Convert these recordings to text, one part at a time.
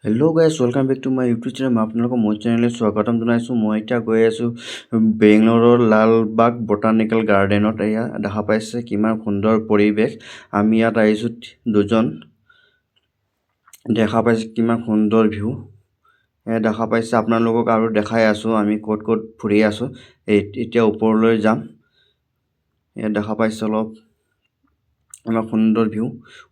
Hello' guys welcome back to my YouTube channel মই আপোনালোকক মোৰ চেনেললৈ স্বাগতম জনাইছোঁ। মই এতিয়া গৈ আছোঁ বেংগলোৰৰ লালবাগ বটানিকেল গাৰ্ডেনত। এয়া দেখা পাইছে কিমান সুন্দৰ পৰিৱেশ। আমি ইয়াত আহিছোঁ দুজন, দেখা পাইছে কিমান সুন্দৰ ভিউ। এয়া দেখা পাইছে আপোনালোকক আৰু দেখাই আছোঁ আমি ক'ত ক'ত ফুৰি আছোঁ। এতিয়া ওপৰলৈ যাম। এয়া দেখা পাইছে অলপ ইমান সুন্দৰ ভিউ।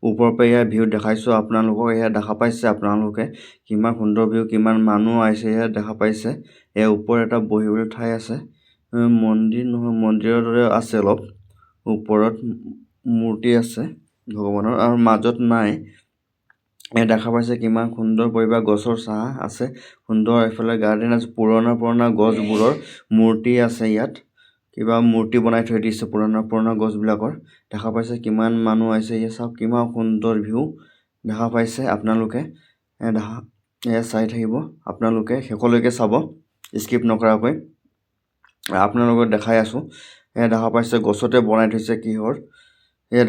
ওপৰৰ পৰা এয়া ভিউ দেখাইছোঁ আপোনালোকক। এয়া দেখা পাইছে আপোনালোকে কিমান সুন্দৰ ভিউ, কিমান মানুহ আহিছে এয়া দেখা পাইছে। এয়া ওপৰত এটা বহিবলৈ ঠাই আছে। মন্দিৰ নহয়, মন্দিৰৰ দৰে আছে অলপ। ওপৰত মূৰ্তি আছে ভগৱানৰ আৰু মাজত নাই। এয়া দেখা পাইছে কিমান সুন্দৰ পৰিৱেশ, গছৰ ছাঁ আছে সুন্দৰ। এইফালে গাৰ্ডেন আছে, পুৰণা গছবোৰৰ মূৰ্তি আছে ইয়াত। কিবা মূৰ্তি বনাই থৈ দিছে পুৰণা গছবিলাকৰ। দেখা পাইছে কিমান মানুহ আহিছে। এয়া চাওক কিমান সুন্দৰ ভিউ দেখা পাইছে আপোনালোকে। এয়া চাই থাকিব আপোনালোকে, শেষলৈকে চাব স্কিপ নকৰাকৈ। আপোনালোকক দেখাই আছোঁ। এয়া দেখা পাইছে গছতে বনাই থৈছে কিহৰ। এয়া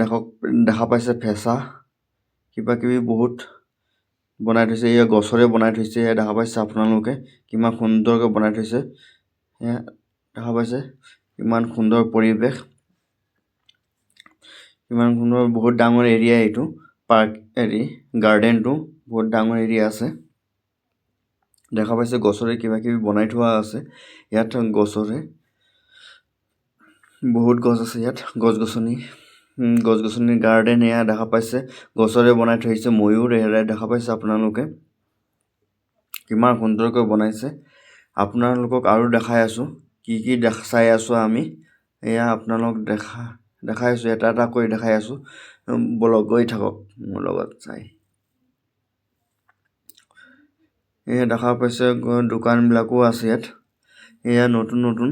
দেখা পাইছে ফেঁচা কিবা কিবি বহুত বনাই থৈছে। এয়া গছৰে বনাই থৈছে। এয়া দেখা পাইছে আপোনালোকে কিমান সুন্দৰকৈ বনাই থৈছে। এয়া দেখা পাইছে কিমান সুন্দৰ পৰিৱেশ, কিমান সুন্দৰ। বহুত ডাঙৰ এৰিয়া এইটো, পাৰ্ক গাৰ্ডেনটো বহুত ডাঙৰ এৰিয়া আছে। দেখা পাইছে গছৰে কিবা কিবি বনাই থোৱা আছে। ইয়াত গছৰে বহুত গছ আছে। ইয়াত গছ-গছনি গাৰ্ডেন। এয়া দেখা পাইছে গছৰে বনাই থৈছে। ময়ূৰ এৰাই দেখা পাইছে আপোনালোকে কিমান সুন্দৰকৈ বনাইছে। আপোনালোকক আৰু দেখাই আছোঁ কি চাই আছোঁ আমি। এয়া আপোনালোক দেখাই আছোঁ, এটা এটা কৰি দেখাই আছোঁ। বলক গৈ থাকক মোৰ লগত চাই। এয়া দেখা পাইছে দোকানবিলাকো আছে ইয়াত। এয়া নতুন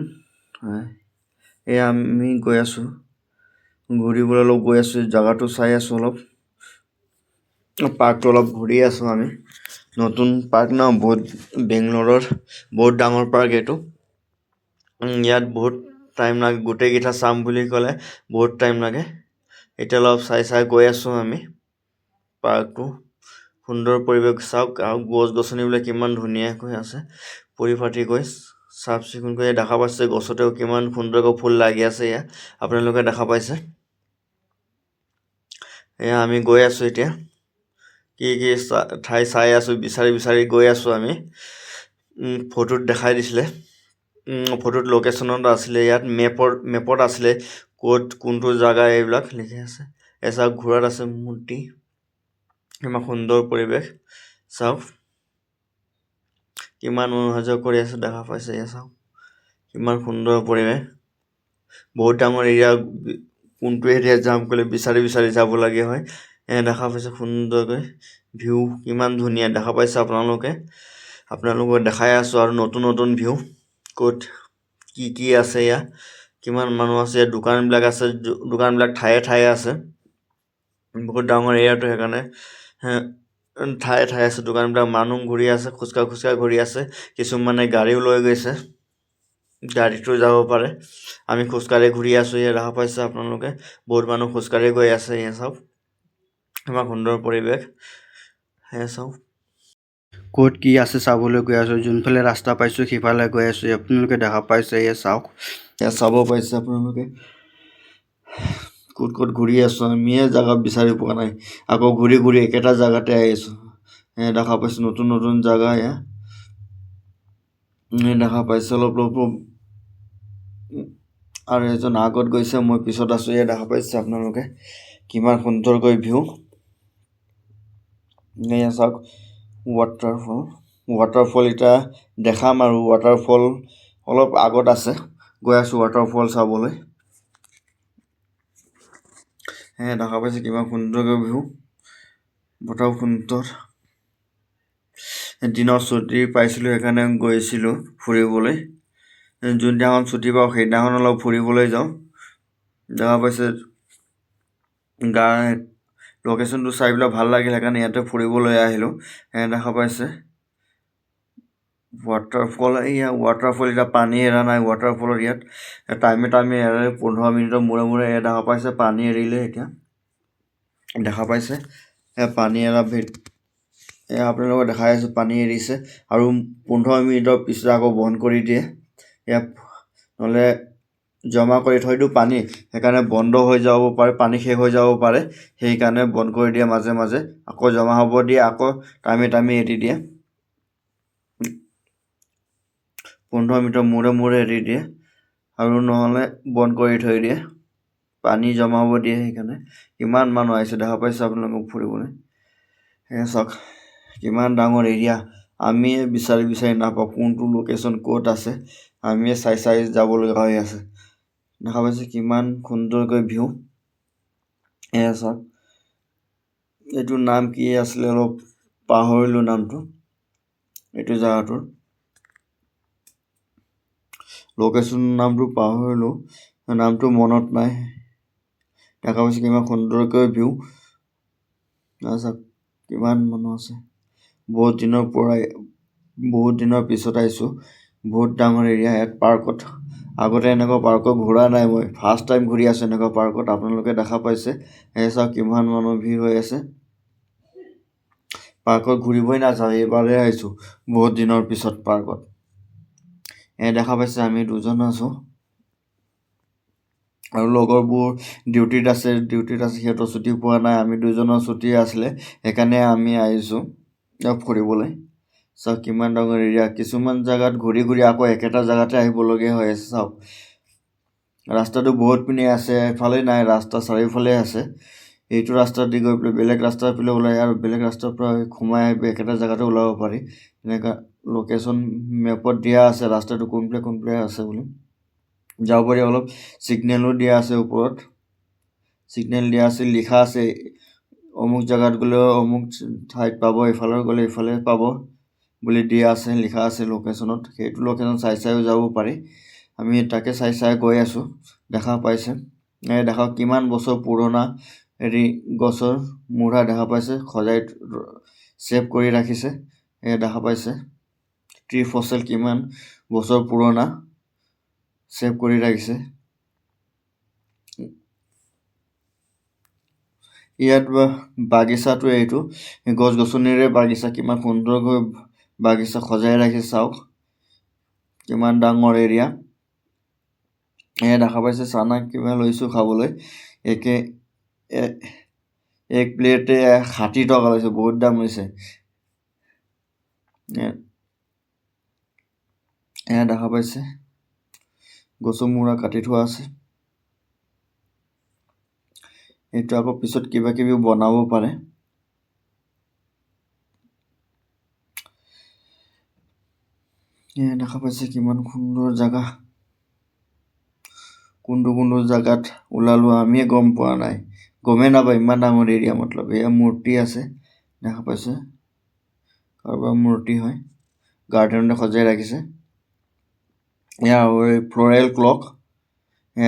এয়া আমি গৈ আছোঁ ঘূৰিবলৈ, অলপ গৈ আছোঁ জেগাটো চাই আছোঁ। অলপ পাৰ্কটো অলপ ঘূৰি আছোঁ আমি। নতুন পাৰ্ক ন, বেংগলোৰৰ বহুত ডাঙৰ পাৰ্ক এইটো। ইয়াত বহুত টাইম লাগে, গোটেইকেইটা চাম বুলি ক'লে বহুত টাইম লাগে। এতিয়া অলপ চাই গৈ আছোঁ আমি। পাৰ্কটো সুন্দৰ পৰিৱেশ চাওক, আৰু গছ-গছনিবিলাক কিমান ধুনীয়াকৈ আছে পৰিপাটিকৈ চাফ চিকুণকৈ। দেখা পাইছে গছতেও কিমান সুন্দৰকৈ ফুল লাগি আছে। এয়া আপোনালোকে দেখা পাইছে। এয়া আমি গৈ আছোঁ এতিয়া কি ঠাই চাই আছোঁ, বিচাৰি গৈ আছোঁ আমি। ফটোত দেখাই দিছিলে, ফটোত লোকেশ্যনত আছিলে, ইয়াত মেপত আছিলে ক'ত কোনটো জেগা এইবিলাক লিখি আছে। এচাক ঘোঁৰাত আছে মূৰ্তি, ইমান সুন্দৰ পৰিৱেশ চাওক। কিমান অহা যোৱা কৰি আছে দেখা পাইছে। এয়া চাওক কিমান সুন্দৰ পৰিৱেশ, বহুত ডাঙৰ এৰিয়া। কোনটো এৰিয়াত যাম ক'লে বিচাৰি যাব লাগে হয়। দেখা পাইছে সুন্দৰকৈ ভিউ কিমান ধুনীয়া দেখা পাইছে আপোনালোকক দেখাই আছোঁ। আৰু নতুন ভিউ ক'ত কি আছে। এয়া কিমান মানুহ আছে। ইয়াত দোকানবিলাক আছে, দোকানবিলাক ঠায়ে আছে। বহুত ডাঙৰ এৰিয়াটো, সেইকাৰণে ঠায়ে আছে দোকানবিলাক। মানুহ ঘূৰি আছে, খোজকাঢ়ি ঘূৰি আছে। কিছুমানে গাড়ীও লৈ গৈছে, গাড়ীটো যাব পাৰে। আমি খোজকাঢ়ি ঘূৰি আছোঁ। এয়া দেখা পাইছে আপোনালোকে বহুত মানুহ খোজকাঢ়ি গৈ আছে। এয়া চাওক ইমান সুন্দৰ পৰিৱেশ। সেয়া চাওক ক'ত কি আছে চাবলৈ গৈ আছোঁ। যোনফালে ৰাস্তা পাইছোঁ সিফালে গৈ আছোঁ। আপোনালোকে দেখা পাইছে। এয়া চাওক, এয়া চাব পাইছে আপোনালোকে ক'ত ঘূৰি আছোঁ। আমিয়ে জেগা বিচাৰি পোৱা নাই, আকৌ ঘূৰি একেটা জেগাতে আহিছোঁ। এয়া দেখা পাইছোঁ নতুন জেগা। এয়া দেখা পাইছে অলপ আৰু এজন আগত গৈছে, মই পিছত আছোঁ। এয়া দেখা পাইছে আপোনালোকে কিমান সুন্দৰকৈ ভিউ। এয়া চাওক ৱাটাৰফল এতিয়া দেখাম, আৰু ৱাটাৰফল অলপ আগত আছে। গৈ আছোঁ ৱাটাৰফল চাবলৈ। দেখা পাইছে কিমান সুন্দৰকৈ ভিউ, বতৰ সুন্দৰ। দিনৰ ছুটি পাইছিলোঁ, সেইকাৰণে গৈছিলোঁ ফুৰিবলৈ। যোনদিনাখন ছুটি পাওঁ সেইদিনাখন অলপ ফুৰিবলৈ যাওঁ। দেখা পাইছে লোকেশ্যনটো চাই পেলাই ভাল লাগিল, সেইকাৰণে ইয়াতে ফুৰিবলৈ আহিলোঁ। দেখা পাইছে ৱাটাৰফল। এতিয়া পানী এৰা নাই ৱাটাৰফলত। ইয়াত টাইমে এৰে, 15 মিনিটৰ মূৰে দেখা পাইছে পানী এৰিলে। এতিয়া দেখা পাইছে পানী এৰা আপোনালোকক দেখাই আছোঁ পানী এৰিছে আৰু 15 মিনিটৰ পিছত আকৌ বন্ধ কৰি দিয়ে। নহ'লে জমা কৰি থৈ দিওঁ পানী, সেইকাৰণে বন্ধ হৈ যাব পাৰে, পানী শেষ হৈ যাব পাৰে, সেইকাৰণে বন্ধ কৰি দিয়ে মাজে মাজে, আকৌ জমা হ'ব দিয়ে, আকৌ টাইমে এৰি দিয়ে। 15 মিনিটৰ মূৰে এৰি দিয়ে আৰু নহ'লে বন্ধ কৰি থৈ দিয়ে, পানী জমা হ'ব দিয়ে। সেইকাৰণে কিমান মানুহ আহিছে দেখা পাইছে আপোনালোকক ফুৰিবলৈ। সেয়া চাওক কিমান ডাঙৰ এৰিয়া, আমিয়ে বিচাৰি নাপাওঁ কোনটো লোকেশ্যন ক'ত আছে, আমিয়ে চাই যাব লগা হৈ আছে। দেখা পাইছে কিমান সুন্দৰকৈ ভিউ। এয়া চাওক এইটোৰ নাম কি আছিলে, অলপ পাহৰিলোঁ নামটো, এইটো জেগাটোৰ লোকেশ্যন নামটো পাহৰিলোঁ, নামটো মনত নাই। দেখা পাইছে কিমান সুন্দৰকৈ ভিউ। চাওক কিমান মানুহ আছে, বহুত দিনৰ পিছত আহিছোঁ। বহুত ডাঙৰ এৰিয়া, ইয়াত পাৰ্কত আগতে এনেকুৱা পাৰ্কত ঘূৰা নাই মই, ফাৰ্ষ্ট টাইম ঘূৰি আছোঁ এনেকুৱা পাৰ্কত। আপোনালোকে দেখা পাইছে এই চাওক কিমান মানুহ ভিৰ হৈ আছে। পাৰ্কত ঘূৰিবই নাযাওঁ, এইবাৰেই আহিছোঁ বহুত দিনৰ পিছত পাৰ্কত। দেখা পাইছে আমি দুজন আছোঁ আৰু লগৰবোৰ ডিউটিত আছে, সিহঁতৰ ছুটি পোৱা নাই, আমি দুজনৰ ছুটি আছিলে, সেইকাৰণে আমি আহিছোঁ ফুৰিবলৈ। চাওক কিমান ডাঙৰ এৰিয়া, কিছুমান জেগাত ঘূৰি আকৌ একেটা জেগাতে আহিবলগীয়া হৈ আছে। চাওক ৰাস্তাটো বহুত পিনে আছে, এফালে নাই, ৰাস্তা চাৰিওফালে আছে। এইটো ৰাস্তা দি গৈ পেলাই বেলেগ ৰাস্তাৰ ফালে ওলাই আৰু বেলেগ ৰাস্তাৰ পৰা সোমাই আহি একেটা জেগাতে ওলাব পাৰি। এনেকুৱা লোকেশ্যন মেপত দিয়া আছে ৰাস্তাটো কোনফালে আছে বুলি যাব পাৰি। অলপ ছিগনেলো দিয়া আছে, ওপৰত ছিগনেল দিয়া আছে, লিখা আছে অমুক জেগাত গ'লে অমুক ঠাইত পাব, এইফালে গ'লে এইফালে পাব বুলি দিয়া আছে, লিখা আছে লোকেশ্যনত। সেইটো লোকেশ্যন চাইও যাব পাৰি। আমি তাকে চাই গৈ আছোঁ। দেখা পাইছে দেখাওক কিমান বছৰ পুৰণা গছৰ মূঢ়া দেখা পাইছে, সজাই ছেভ কৰি ৰাখিছে। দেখা পাইছে ট্ৰি ফচেল কিমান বছৰ পুৰণা ছেভ কৰি ৰাখিছে। ইয়াত বাগিচাটো, এইটো গছ-গছনিৰে বাগিচা, কিমান সুন্দৰকৈ বাগিচা সজাই ৰাখিছে। চাওক কিমান ডাঙৰ এৰিয়া। দেখা পাইছে চানা কিমান লৈছোঁ খাবলৈ, এক প্লেটে 60 টকা লৈছে, বহুত দাম লৈছে। দেখা পাইছে গছৰ মূৰা কাটি থোৱা আছে। এইটো আকৌ পিছত কিবা কিবি বনাব পাৰে। দেখা পাইছে কিমান সুন্দৰ জেগা, কোনটো জেগাত ওলালো আমিয়ে গম পোৱা নাই, গমেই নাপায় ইমান ডাঙৰ এৰিয়া। মতলব এয়া মূৰ্তি আছে, দেখা পাইছে কাৰোবাৰ মূৰ্তি হয়, গাৰ্ডেনতে সজাই ৰাখিছে। ফ্ল'ৰেল ক্লক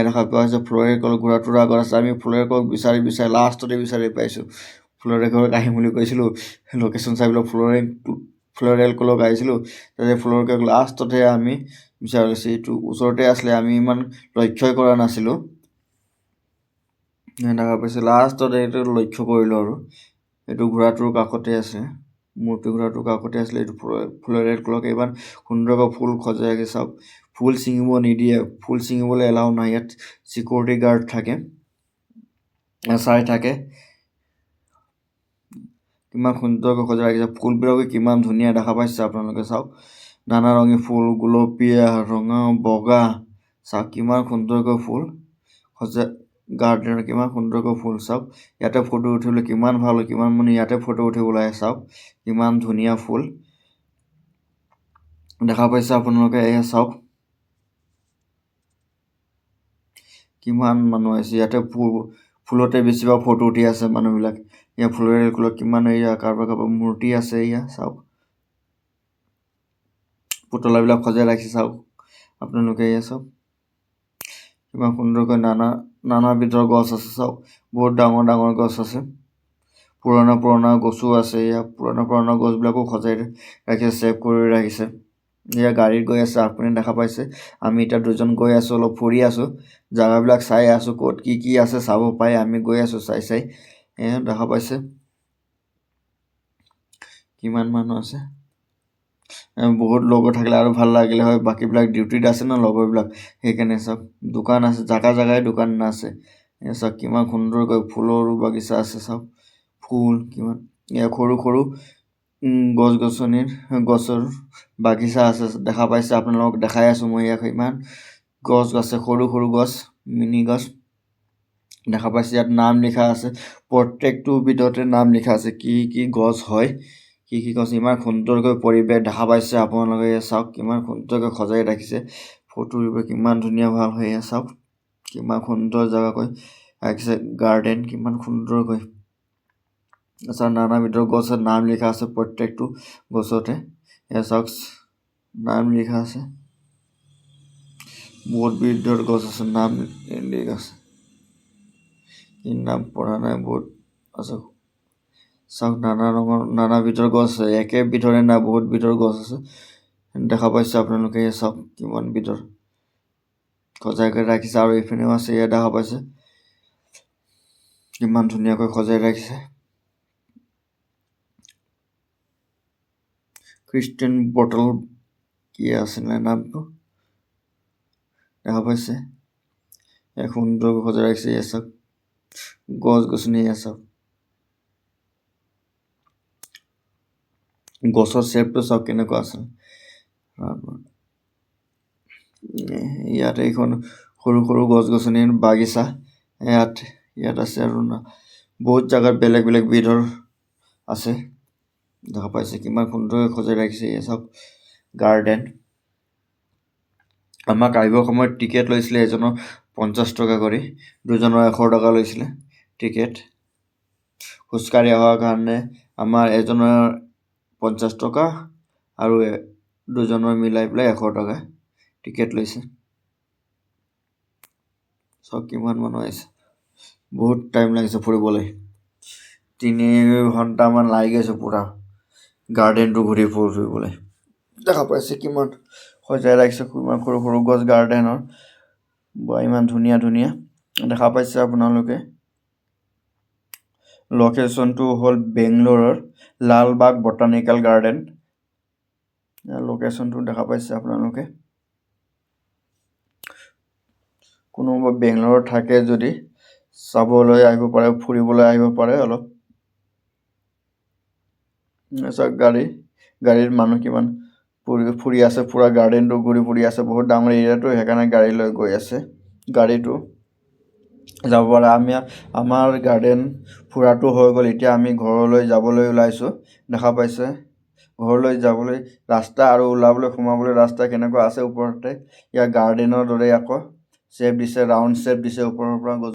দেখা পাইছে, ফ্ল'ৰেল ক্লক ঘোঁৰাটোৰ আগত আছে। আমি ফ্ল'ৰেল ক্লক বিচাৰি লাষ্টতে বিচাৰি পাইছোঁ। ফ্ল'ৰেল ক্লক আহিম বুলি কৈছিলোঁ, লোকেশ্যন চাই পেলাই ফ্ল'ৰেল ক্লক আহিছিলোঁ, তাতে ফ্ল'ৰেল ক্লক লাষ্টতে আমি বিচাৰি লৈছোঁ। এইটো ওচৰতে আছিলে, আমি ইমান লক্ষ্যই কৰা নাছিলোঁ। দেখা পাইছে লাষ্টত এইটো লক্ষ্য কৰিলোঁ আৰু এইটো ঘোঁৰাটোৰ কাষতে আছে, মূৰ্তি ঘোঁৰাটোৰ কাষতে আছিলে। এইটো ফ্ল'ৰেল ক্লক ইমান সুন্দৰকৈ ফুল সজাই ৰাখি। চাওক ফুল ছিঙিব নিদিয়ে, ফুল ছিঙিবলৈ এলাও নাই। ইয়াত ছিকিউৰিটি গাৰ্ড থাকে, চাই থাকে। কিমান সুন্দৰকৈ সজাই ৰাখিছে, ফুলবিলাকো কিমান ধুনীয়া দেখা পাইছে আপোনালোকে। চাওক নানা ৰঙী ফুল, গুলপীয়া, ৰঙা, বগা, চাওক কিমান সুন্দৰকৈ ফুল সজাই, গাৰ্ডেনৰ কিমান সুন্দৰকৈ ফুল। চাওক ইয়াতে ফটো উঠিবলৈ কিমান ভাল হয়, কিমান মানে ইয়াতে ফটো উঠিবলৈ আহে। চাওক কিমান ধুনীয়া ফুল দেখা পাইছে আপোনালোকে। এয়া চাওক কিমান মানুহ আহিছে, ইয়াতে ফুলতে বেছিভাগ ফটো উঠি আছে মানুহবিলাক। ইয়াৰ ফ্ল'ৰেল ক্লক কিমান কাৰোবাৰ মূৰ্তি আছে। এয়া চাওক পুতলাবিলাক সজাই ৰাখিছে। চাওক আপোনালোকে এয়া চাওক কিমান সুন্দৰকৈ নানা বিধৰ গছ আছে। চাওক বহুত ডাঙৰ গছ আছে, পুৰণা গছো আছে। ইয়াত পুৰণা গছবিলাকো সজাই ৰাখিছে, ছেভ কৰি ৰাখিছে। এয়া গাড়ীত গৈ আছে, আপুনি দেখা পাইছে। আমি এতিয়া দুজন গৈ আছোঁ, অলপ ফুৰি আছোঁ, জেগাবিলাক চাই আছোঁ, ক'ত কি আছে চাব পাই আমি গৈ আছোঁ চাই। দেখা পাইছে কিমান মানুহ আছে বহুত লগৰ থাকিলে আৰু ভাল লাগিলে হয় বাকীবিলাক ডিউটিত আছে ন লগৰবিলাক সেইকাৰণে চাওক দোকান আছে জাগাই দোকান আছে চাওক কিমান সুন্দৰকৈ ফুলৰ বাগিচা আছে চাওক ফুল কিমান সৰু গছৰ বাগিচা আছে দেখা পাইছে আপোনালোকক দেখাই আছো মই ইয়াক ইমান গছ আছে সৰু গছ মিনি গছ দেখা পাইছে ইয়াত নাম লিখা আছে প্ৰত্যেকটো ভিতৰতে নাম লিখা আছে কি গছ হয় কি গছ ইমান সুন্দৰকৈ পৰিৱেশ দেখা পাইছে আপোনালোকে চাওক কিমান সুন্দৰকৈ সজাই ৰাখিছে ফটো কিমান ধুনীয়া ভাল হৈ চাওক কিমান সুন্দৰ জেগাকৈ ৰাখিছে গাৰ্ডেন কিমান সুন্দৰকৈ নানা বিধৰ গছৰ নাম লিখা আছে প্ৰত্যেকটো গছতে চাওক নাম লিখা আছে বহুত বিধৰ গছ আছে নাম লিখা আছে কি নাম পঢ়া নাই বহুত আছে চাওক নানা বিধৰ গছ আছে একে বিধৰে না বহুত বিধৰ গছ আছে দেখা পাইছে আপোনালোকে চাওক কিমান বিধৰ সজাই কৰি ৰাখিছে আৰু এইপিনেও আছে ইয়াত দেখা পাইছে কিমান ধুনীয়াকৈ সজাই ৰাখিছে খ্ৰীষ্টিয়ান বটল কি আছিলে নামটো দেখা পাইছে এক সুন্দৰকৈ সজাই ৰাখিছে ইয়াত চাওক গছ-গছনি চাওক গছৰ শ্বেপটো চাওক কেনেকুৱা আছে ইয়াত এইখন সৰু গছ-গছনিৰ বাগিচা ইয়াত আছে আৰু বহুত জাগাত বেলেগ বিধৰ আছে দেখা পাইছে কিমান সুন্দৰকৈ সজাই ৰাখিছে ইয়াত চাওক গাৰ্ডেন আমাক আহিবৰ সময়ত টিকেট লৈছিলে এজনৰ 50 টকা কৰি দুজনৰ 100 টকা লৈছিলে টিকেট খোজকাঢ়ি অহাৰ কাৰণে আমাৰ এজনৰ 50 টকা আৰু দুজনৰ মিলাই পেলাই 100 টকা টিকেট লৈছে চাওক কিমান মানুহ আহিছে বহুত টাইম লাগিছে ফুৰিবলৈ 3 ঘণ্টামান লাগি গৈছে পুৰা গাৰ্ডেনটো ঘূৰি ফুৰিবলৈ দেখা পাইছে কিমান সজাই ৰাখিছে কিমান সৰু গছ গাৰ্ডেনৰ ইমান ধুনীয়া দেখা পাইছে আপোনালোকে লোকেশ্যনটো হ'ল বেংগলোৰৰ লালবাগ বটানিকেল গাৰ্ডেন লোকেশ্যনটো দেখা পাইছে আপোনালোকে কোনোবা বেংগলোৰত থাকে যদি চাবলৈ আহিব পাৰে ফুৰিবলৈ আহিব পাৰে অলপ চাওক গাড়ীৰ মানুহ কিমান ফুৰি আছে পুৰা গাৰ্ডেনটো ঘূৰি ফুৰি আছে বহুত ডাঙৰ এৰিয়াটো সেইকাৰণে গাড়ী লৈ গৈ আছে গাড়ীটো যাব পাৰে আমাৰ গাৰ্ডেন ফুৰাটো হৈ গ'ল এতিয়া আমি ঘৰলৈ যাবলৈ ওলাইছোঁ দেখা পাইছে ঘৰলৈ যাবলৈ ৰাস্তা আৰু ওলাবলৈ সোমাবলৈ ৰাস্তা কেনেকুৱা আছে ওপৰতে ইয়াৰ গাৰ্ডেনৰ দৰে আকৌ শ্বেপ দিছে ৰাউণ্ড শ্বেপ দিছে ওপৰৰ পৰা